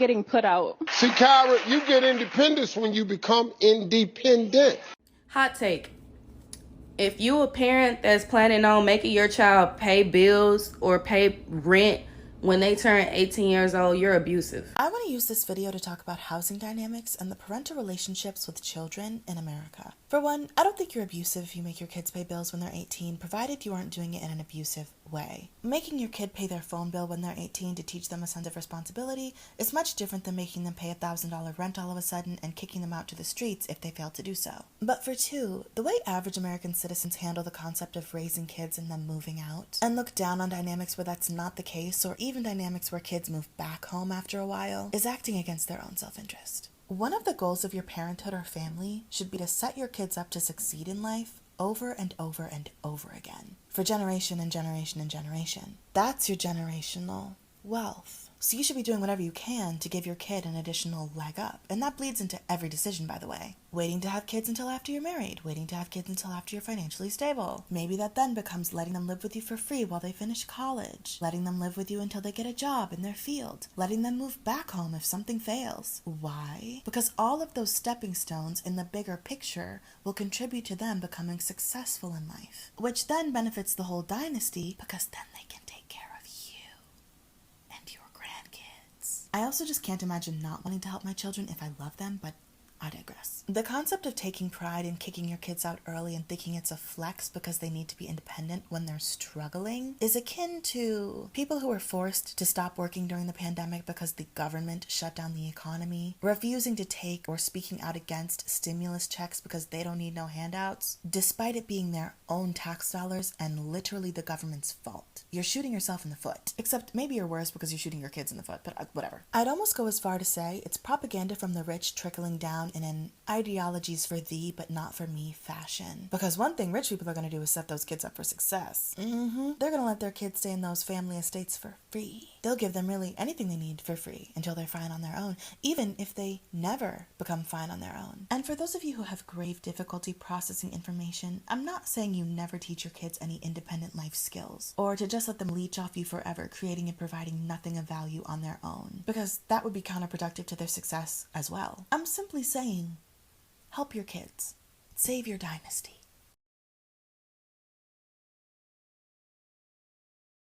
getting put out. See, Kyra, you get independence when you become independent. Hot take. If you a parent that's planning on making your child pay bills or pay rent when they turn 18 years old, you're abusive. I want to use this video to talk about housing dynamics and the parental relationships with children in America. For one, I don't think you're abusive if you make your kids pay bills when they're 18, provided you aren't doing it in an abusive way. Making your kid pay their phone bill when they're 18 to teach them a sense of responsibility is much different than making them pay $1,000 rent all of a sudden and kicking them out to the streets if they fail to do so. But for two, the way average American citizens handle the concept of raising kids and them moving out, and look down on dynamics where that's not the case, or even dynamics where kids move back home after a while, is acting against their own self-interest. One of the goals of your parenthood or family should be to set your kids up to succeed in life over and over and over again, for generation and generation and generation. That's your generational wealth. So you should be doing whatever you can to give your kid an additional leg up. And that bleeds into every decision, by the way. Waiting to have kids until after you're married. Waiting to have kids until after you're financially stable. Maybe that then becomes letting them live with you for free while they finish college. Letting them live with you until they get a job in their field. Letting them move back home if something fails. Why? Because all of those stepping stones in the bigger picture will contribute to them becoming successful in life. Which then benefits the whole dynasty, because then they can take care of you and your grandkids. I also just can't imagine not wanting to help my children if I love them, but I digress. The concept of taking pride in kicking your kids out early and thinking it's a flex because they need to be independent when they're struggling is akin to people who were forced to stop working during the pandemic because the government shut down the economy, refusing to take or speaking out against stimulus checks because they don't need no handouts, despite it being their own tax dollars and literally the government's fault. You're shooting yourself in the foot. Except maybe you're worse because you're shooting your kids in the foot, but whatever. I'd almost go as far to say it's propaganda from the rich trickling down in an ideologies for thee but not for me fashion. Because one thing rich people are going to do is set those kids up for success. They're going to let their kids stay in those family estates for free. They'll give them really anything they need for free until they're fine on their own, even if they never become fine on their own. And for those of you who have grave difficulty processing information, I'm not saying you never teach your kids any independent life skills, or to just let them leech off you forever, creating and providing nothing of value on their own, because that would be counterproductive to their success as well. I'm simply saying, help your kids. Save your dynasty.